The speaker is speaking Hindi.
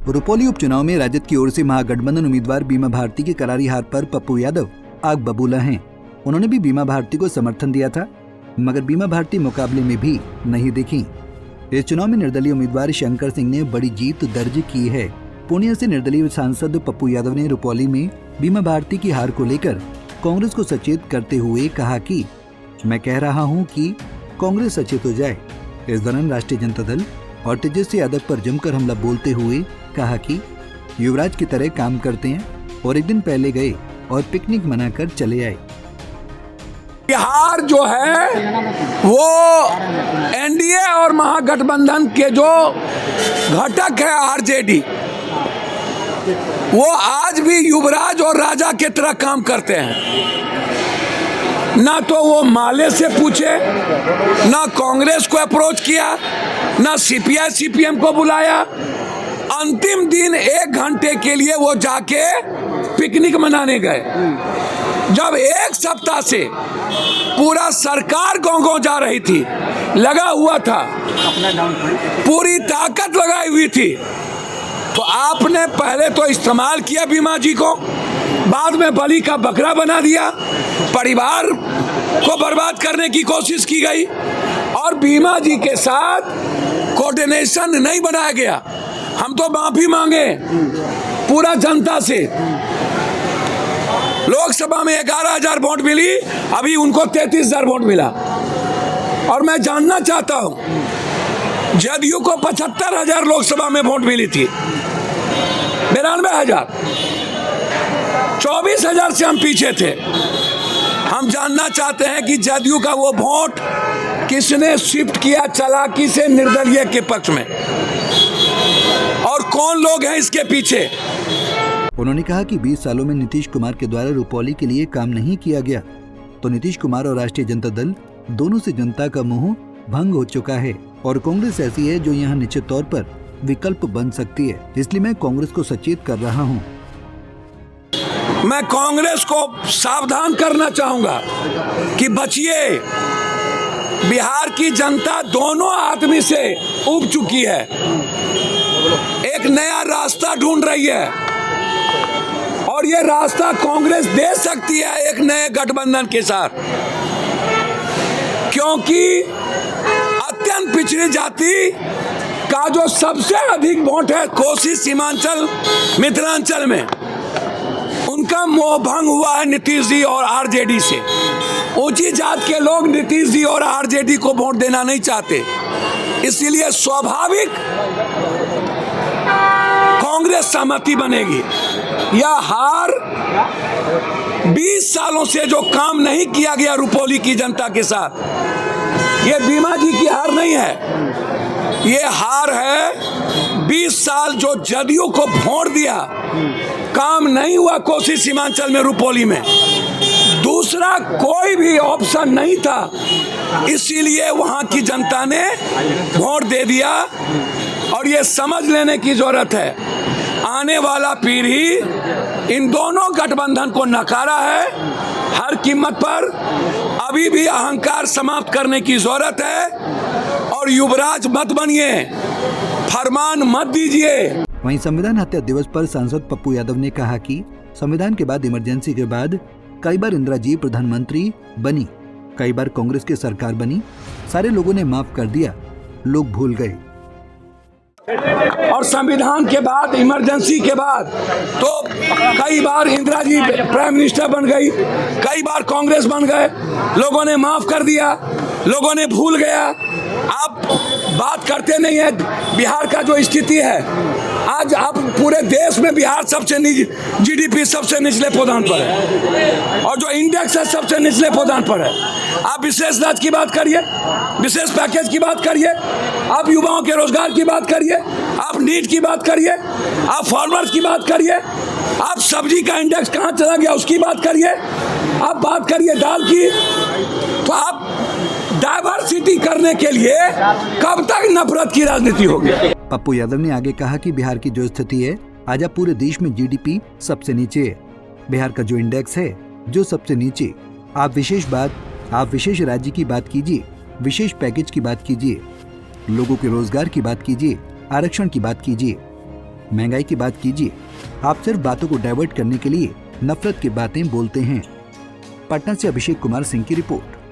रुपौली उपचुनाव में राजद की ओर से महागठबंधन उम्मीदवार बीमा भारती की करारी हार पर पप्पू यादव आग बबूला हैं। उन्होंने भी बीमा भारती को समर्थन दिया था, मगर बीमा भारती मुकाबले में भी नहीं दिखी। इस चुनाव में निर्दलीय उम्मीदवार शंकर सिंह ने बड़ी जीत दर्ज की है। पूर्णिया से निर्दलीय सांसद पप्पू यादव ने रुपौली में बीमा भारती की हार को लेकर कांग्रेस को सचेत करते हुए कहा कि मैं कह रहा हूं कि कांग्रेस सचेत हो जाए। इस दौरान राष्ट्रीय जनता दल और तेजस्वी यादव पर जमकर हमला बोलते हुए कहा कि युवराज की तरह काम करते हैं और एक दिन पहले गए और पिकनिक मनाकर चले आए। बिहार जो है वो एनडीए और महागठबंधन के जो घटक है आरजेडी, वो आज भी युवराज और राजा की तरह काम करते हैं। ना तो वो माले से पूछे, ना कांग्रेस को अप्रोच किया, ना सीपीआई सीपीएम को बुलाया। अंतिम दिन 1 घंटे के लिए वो जाके पिकनिक मनाने गए, जब 1 सप्ताह से पूरा सरकार गाँव जा रही थी, लगा हुआ था, पूरी ताकत लगाई हुई थी। तो आपने पहले तो इस्तेमाल किया बीमा जी को, बाद में बलि का बकरा बना दिया, परिवार को बर्बाद करने की कोशिश की गई और बीमा जी के साथ कोऑर्डिनेशन नहीं बनाया गया। हम तो माफी मांगे पूरा जनता से। लोकसभा में 11,000 वोट मिली, अभी उनको 33,000 वोट मिला। और मैं जानना चाहता हूं, जदयू को 75,000 लोकसभा में वोट मिली थी, 92,000, 24,000 से हम पीछे थे। हम जानना चाहते हैं कि जदयू का वो वोट किसने शिफ्ट किया चालाकी से निर्दलीय के पक्ष में, और कौन लोग हैं इसके पीछे। उन्होंने कहा कि 20 सालों में नीतीश कुमार के द्वारा रुपौली के लिए काम नहीं किया गया, तो नीतीश कुमार और राष्ट्रीय जनता दल दोनों से जनता का मोह भंग हो चुका है और कांग्रेस ऐसी है जो यहाँ निश्चित तौर पर विकल्प बन सकती है। इसलिए मैं कांग्रेस को सचेत कर रहा हूँ। मैं कांग्रेस को सावधान करना चाहूंगा कि बचिए। बिहार की जनता दोनों आदमी से उब चुकी है, एक नया रास्ता ढूंढ रही है और ये रास्ता कांग्रेस दे सकती है एक नए गठबंधन के साथ, क्योंकि अत्यंत पिछड़ी जाति का जो सबसे अधिक वोट है कोसी सीमांचल मिथिलांचल में, उनका मोह भंग हुआ है नीतीश जी और आरजेडी से। ऊंची जात के लोग नीतीश जी और आरजेडी को वोट देना नहीं चाहते, इसीलिए स्वाभाविक कांग्रेस सहमति बनेगी। यह हार 20 सालों से जो काम नहीं किया गया रुपौली की जनता के साथ, ये बीमा जी की हार नहीं है, ये हार है 20 साल जो जदयू को वोट दिया, काम नहीं हुआ कोसी सीमांचल में रुपौली में, दूसरा कोई भी ऑप्शन नहीं था, इसीलिए वहां की जनता ने वोट दे दिया। और ये समझ लेने की जरूरत है, आने वाला पीढ़ी इन दोनों गठबंधन को नकारा है हर कीमत पर। अभी भी अहंकार समाप्त करने की जरूरत है और युवराज मत बनिए, फरमान मत दीजिए। वहीं संविधान हत्या दिवस पर सांसद पप्पू यादव ने कहा कि संविधान के बाद इमरजेंसी के बाद कई बार इंदिरा जी प्रधानमंत्री बनी, कई बार कांग्रेस की सरकार बनी, सारे लोगों ने माफ कर दिया, लोग भूल गए। और संविधान के बाद इमरजेंसी के बाद तो कई बार इंदिरा जी प्राइम मिनिस्टर बन गई, कई बार कांग्रेस बन गए, लोगों ने माफ कर दिया, लोगों ने भूल गया। आप बात करते नहीं है बिहार का जो स्थिति है आज। आप पूरे देश में बिहार सबसे जीडीपी सबसे निचले पदान पर है और जो इंडेक्स है सबसे निचले पदान पर है। आप विशेष राज्य की बात करिए, विशेष पैकेज की बात करिए, आप युवाओं के रोजगार की बात करिए, आप नीट की बात करिए, आप फार्मर्स की बात करिए, आप सब्जी का इंडेक्स कहाँ चला गया उसकी बात करिए, आप बात करिए दाल की। तो आप डाइवर्सिटी करने के लिए कब तक नफरत की राजनीति होगी। पप्पू यादव ने आगे कहा कि बिहार की जो स्थिति है आज आप पूरे देश में जीडीपी सबसे नीचे है, बिहार का जो इंडेक्स है जो सबसे नीचे। आप विशेष राज्य की बात कीजिए, विशेष पैकेज की बात कीजिए, लोगों के रोजगार की बात कीजिए, आरक्षण की बात कीजिए। महंगाई की बात कीजिए, आप सिर्फ बातों को डाइवर्ट करने के लिए नफरत की बातें बोलते हैं। पटना से अभिषेक कुमार सिंह की रिपोर्ट।